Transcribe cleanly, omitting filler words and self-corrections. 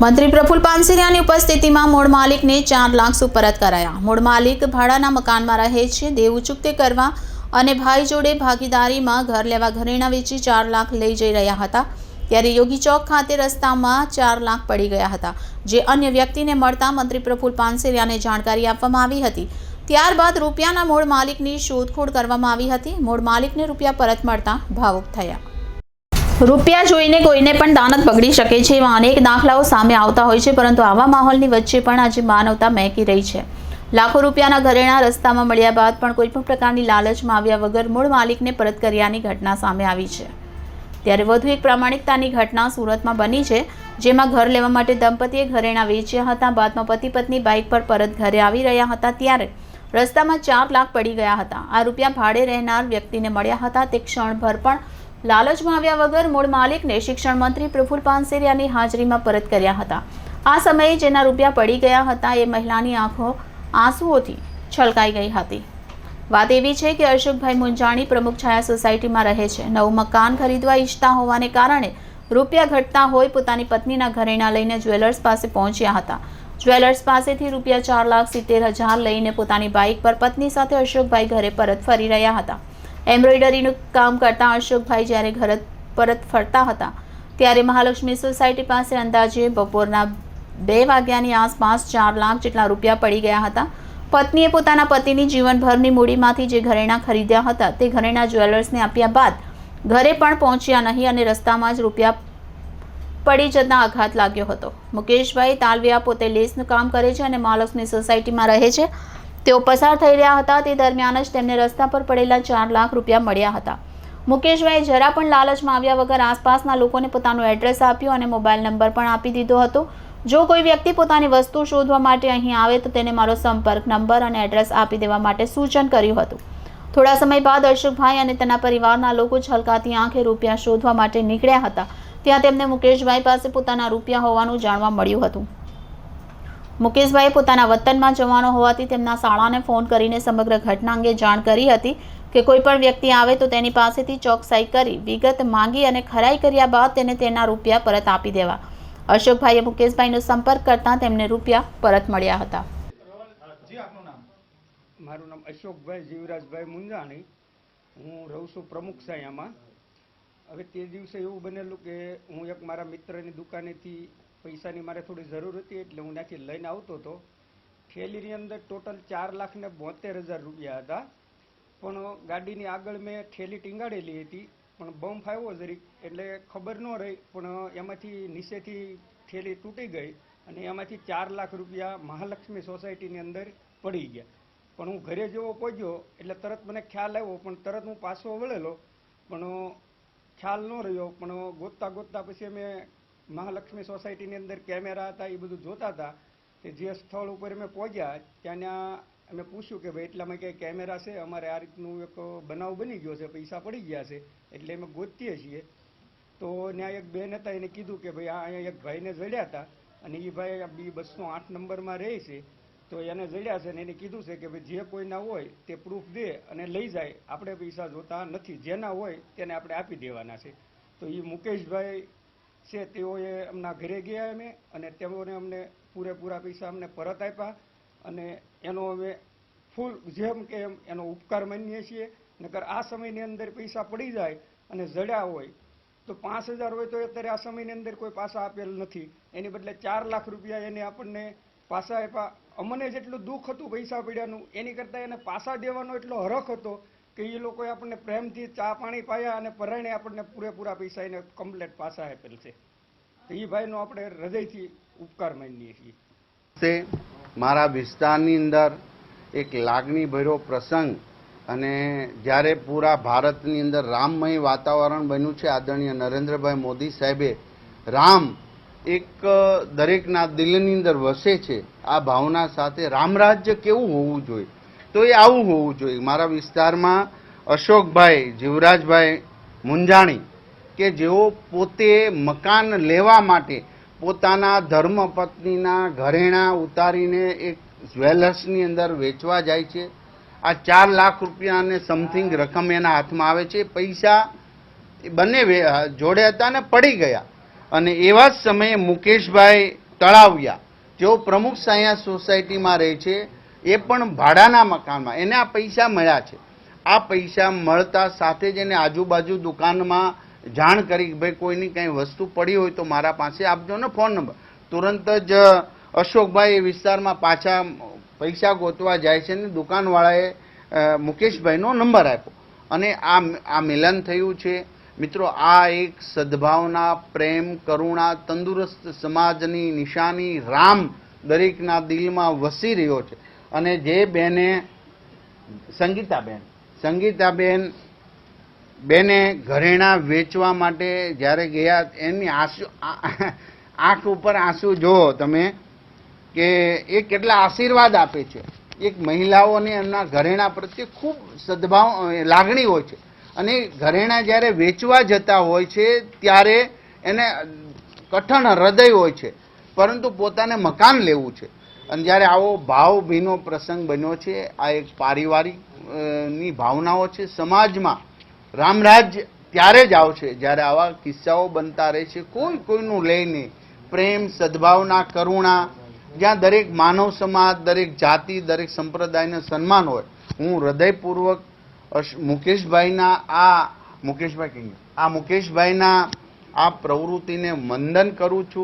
મંત્રી પ્રફુલ પાનસેરિયાની ઉપસ્થિતિમાં મૂળ માલિકને 4 લાખ સુપરત કરાયા। મૂળ માલિક ભાડાના મકાનમાં રહે છે। દેવું ચૂકતે કરવા અને ભાઈ જોડે ભાગીદારીમાં ઘર લેવા ઘરેણાં વેચી 4 લાખ લઈ જઈ રહ્યા હતા। ત્યારે યોગી ચોક ખાતે રસ્તામાં 4 લાખ પડી ગયા હતા, જે અન્ય વ્યક્તિને મળતા મંત્રી પ્રફુલ પાનસેરિયાને જાણકારી આપવામાં આવી હતી। ત્યારબાદ રૂપિયાના મૂળ માલિકની શોધખોળ કરવામાં આવી હતી। મૂળ માલિકને રૂપિયા પરત મળતા ભાવુક થયા। રૂપિયા જોઈને કોઈને પણ દાનત બગડી શકે છે એવા અનેક દાખલાઓ સામે આવતા હોય છે, પરંતુ આવા માહોલની વચ્ચે પણ આજે માનવતા મહેકી રહી છે। લાખો રૂપિયાના ઘરેણાં રસ્તામાં મળ્યા બાદ પણ કોઈપણ પ્રકારની લાલચમાં આવ્યા વગર મૂળ માલિકને પરત કર્યાની ઘટના સામે આવી છે। ત્યારે વધુ એક પ્રામાણિકતાની ઘટના સુરતમાં બની છે, જેમાં ઘર લેવા માટે દંપતીએ ઘરેણાં વેચ્યા હતા। બાદમાં પતિ પત્ની બાઇક પર પરત ઘરે આવી રહ્યા હતા, ત્યારે રસ્તામાં 4 લાખ પડી ગયા હતા। આ રૂપિયા ભાડે રહેનાર વ્યક્તિને મળ્યા હતા। તે ક્ષણભર પણ લાલચમાં આવ્યા વગર મૂળ માલિકને શિક્ષણ મંત્રી પ્રફુલ પાનસેરિયાની હાજરીમાં પરત કર્યા હતા। આ સમયે જેના રૂપિયા પડી ગયા હતા એ મહિલાની આંખો આંસુઓથી છલકાઈ ગઈ હતી। વાત એવી છે કે અશોકભાઈ મુંજાણી પ્રમુખ છાયા સોસાયટીમાં રહે છે। નવું મકાન ખરીદવા ઈચ્છતા હોવાને કારણે રૂપિયા ઘટતા હોય પોતાની પત્નીના ઘરેણાં લઈને જ્વેલર્સ પાસે પહોંચ્યા હતા। જ્વેલર્સ પાસેથી રૂપિયા 4,70,000 લઈને પોતાની બાઇક પર પત્ની સાથે અશોકભાઈ ઘરે પરત ફરી રહ્યા હતા। એમ્બ્રોઇડરીનું કામ કરતા અશોકભાઈ જ્યારે ઘરે પરત ફરતા હતા ત્યારે મહાલક્ષ્મી સોસાયટી પાસે અંદાજે બપોરના 2 વાગ્યાની આસપાસ 4 લાખ જેટલા રૂપિયા પડી ગયા હતા। પત્નીએ પોતાના પતિની જીવનભરની મૂડીમાંથી જે ઘરેણાં ખરીદ્યા હતા તે ઘરેણાં જ્વેલર્સને આપ્યા બાદ ઘરે પણ પહોંચ્યા નહીં અને રસ્તામાં જ રૂપિયા પડી જતા આઘાત લાગ્યો હતો। મુકેશભાઈ તાલવિયા પોતે લેસનું કામ કરે છે અને મહાલક્ષ્મી સોસાયટીમાં રહે છે। તેઓ પસાર થઈ રહ્યા હતા તે દરમિયાન જ તેમને રસ્તા પર પડેલા 4 લાખ રૂપિયા મળ્યા હતા। મુકેશભાઈ જરા પણ લાલચમાં આવ્યા વગર આસપાસના લોકોને પોતાનું એડ્રેસ આપ્યું અને મોબાઈલ નંબર પણ આપી દીધો હતો। જો કોઈ વ્યક્તિ પોતાની વસ્તુ શોધવા માટે અહીં આવે તો તેને મારો સંપર્ક નંબર અને એડ્રેસ આપી દેવા માટે સૂચન કર્યું હતું। થોડા સમય બાદ અશોકભાઈ અને તેના પરિવારના લોકો છલકાતી આંખે રૂપિયા શોધવા માટે નીકળ્યા હતા। ત્યાં તેમને મુકેશભાઈ પાસે પોતાના રૂપિયા હોવાનું જાણવા મળ્યું હતું। મુકેશભાઈએ પોતાના વતનમાં જવાનો હોવાથી તેમના શાળાને ફોન કરીને સમગ્ર ઘટના અંગે જાણ કરી હતી કે કોઈ પણ વ્યક્તિ આવે તો તેની પાસેથી ચોકસાઈ કરી વિગત માંગી અને ખરાઈ કર્યા બાદ તેને તેના રૂપિયા પરત આપી દેવા। અશોકભાઈએ મુકેશભાઈનો સંપર્ક કરતા તેમને રૂપિયા પરત મળ્યા હતા। મારું નામ અશોકભાઈ જીવરાજભાઈ મુંજાણી, હું રહું છું પ્રમુખ સાયામાં। હવે તે દિવસે એવું બનેલું કે હું એક મારા મિત્રની દુકાનેથી પૈસાની મારે થોડી જરૂર હતી એટલે હું ત્યાંથી લઈને આવતો હતો। થેલીની અંદર ટોટલ 4,72,000 રૂપિયા હતા, પણ ગાડીની આગળ મેં થેલી ટીંગાડેલી હતી, પણ બમ્પ આવ્યો જરીક એટલે ખબર ન રહી, પણ એમાંથી નીચેથી થેલી તૂટી ગઈ અને એમાંથી 4 લાખ રૂપિયા મહાલક્ષ્મી સોસાયટીની અંદર પડી ગયા। પણ હું ઘરે જેવો પહોંચ્યો એટલે તરત મને ખ્યાલ આવ્યો, પણ તરત હું પાછો વળેલો, પણ ખ્યાલ ન રહ્યો। પણ ગોતતા ગોતતા પછી અમે મહાલક્ષ્મી સોસાયટીની અંદર કેમેરા હતા એ બધું જોતા હતા। તે જે સ્થળ ઉપર અમે પહોંચ્યા ત્યાં અમે પૂછ્યું કે ભાઈ એટલામાં ક્યાંય કેમેરા છે, અમારે આ રીતનું એક બનાવ બની ગયો છે, પૈસા પડી ગયા છે એટલે અમે ગોતીએ છીએ। તો ત્યાં એક બેન હતા, એને કીધું કે ભાઈ અહીંયા એક ભાઈને જડ્યા હતા અને એ ભાઈ B208 નંબરમાં રહે છે, તો એને જડ્યા છે અને એને કીધું છે કે ભાઈ જે કોઈના હોય તે પ્રૂફ દે અને લઈ જાય, આપણે પૈસા જોતા નથી, જેના હોય તેને આપણે આપી દેવાના છે। તો એ મુકેશભાઈ છે તેઓએ એમના ઘરે ગયા અમે અને તેઓને અમને પૂરેપૂરા પૈસા અમને પરત આપ્યા અને એનો અમે ફૂલ જેમ કે એમ એનો ઉપકાર માનીએ છીએ। નકર આ સમયની અંદર પૈસા પડી જાય અને જડ્યા હોય તો 5,000 હોય તો અત્યારે આ સમયની અંદર કોઈ પાછા આપેલ નથી, એની બદલે 4 લાખ રૂપિયા એને આપણને પાછા આપ્યા। અમને જેટલું દુઃખ હતું પૈસા પડ્યાનું એની કરતાં એને પાછા દેવાનો એટલો હરખ હતો કે એ લોકોએ આપણને પ્રેમથી ચા પાણી પાયા અને પરાણે આપણને પૂરેપૂરા પૈસા એને કમ્પ્લેટ પાછા આપેલ છે। તો એ ભાઈનો આપણે હૃદયથી ઉપકાર માનીએ છીએ। તે મારા વિસ્તારની અંદર એક લાગણી ભર્યો પ્રસંગ અને જ્યારે પૂરા ભારતની અંદર રામમય વાતાવરણ બન્યું છે, આદરણીય નરેન્દ્રભાઈ મોદી સાહેબે રામ એક દરેકના દિલની અંદર વસે છે આ ભાવના સાથે રામરાજ્ય કેવું હોવું જોઈએ તો એ આવું હોવું જોઈએ। મારા વિસ્તારમાં અશોકભાઈ જીવરાજભાઈ મુંજાણી કે જેઓ પોતે મકાન લેવા માટે પોતાના ધર્મપત્નીના ઘરેણાં ઉતારીને એક જ્વેલર્સની અંદર વેચવા જાય છે। આ 4 લાખ રૂપિયા અને સમથિંગ રકમ એના હાથમાં આવે છે। પૈસા બંને જોડે હતા ને પડી ગયા અને એવા જ સમયે મુકેશભાઈ તળાવિયા, જેઓ પ્રમુખ સાયા સોસાયટીમાં રહે છે, એ પણ ભાડાના મકાનમાં એને આ પૈસા મળ્યા છે. આ પૈસા મળતા સાથે જ એને આજુબાજુ દુકાનમાં જાણ કરી કે ભાઈ કોઈની કંઈ વસ્તુ પડી હોય તો મારા પાસે આપજો ને ફોન નંબર. તુરંત જ અશોકભાઈ એ વિસ્તારમાં પાછા પૈસા ગોતવા જાય છે ને દુકાનવાળાએ મુકેશભાઈનો નંબર આપ્યો અને આ મિલન થયું છે. મિત્રો, આ એક સદભાવના, પ્રેમ, કરુણા, તંદુરસ્ત સમાજની નિશાની રામ દરેકના દિલમાં વસી રહ્યો છે. અને જે બેને સંગીતાબેન બેને ઘરેણાં વેચવા માટે જ્યારે ગયા, એની આંખ ઉપર આંસુ જુઓ તમે કે એ કેટલા આશીર્વાદ આપે છે. એક મહિલાઓને એમના ઘરેણાં પ્રત્યે ખૂબ સદભાવ લાગણી હોય છે અને ઘરેણાં જ્યારે વેચવા જતા હોય છે ત્યારે એને કઠણ હૃદય હોય છે, પરંતુ પોતાને મકાન લેવું છે. અને જ્યારે આવો ભાવભીનો પ્રસંગ બન્યો છે, આ એક પારિવારિક ની ભાવનાઓ છે. સમાજમાં રામરાજ ત્યારે જ આવશે જ્યારે આવા કિસ્સાઓ બનતા રહે છે, કોઈ કોઈનું લઈને પ્રેમ, સદભાવના, કરુણા, જ્યાં દરેક માનવ સમાજ, દરેક જાતિ, દરેક સંપ્રદાયને સન્માન હોય. હું હૃદયપૂર્વક મુકેશભાઈના આ પ્રવૃત્તિને વંદન કરું છું.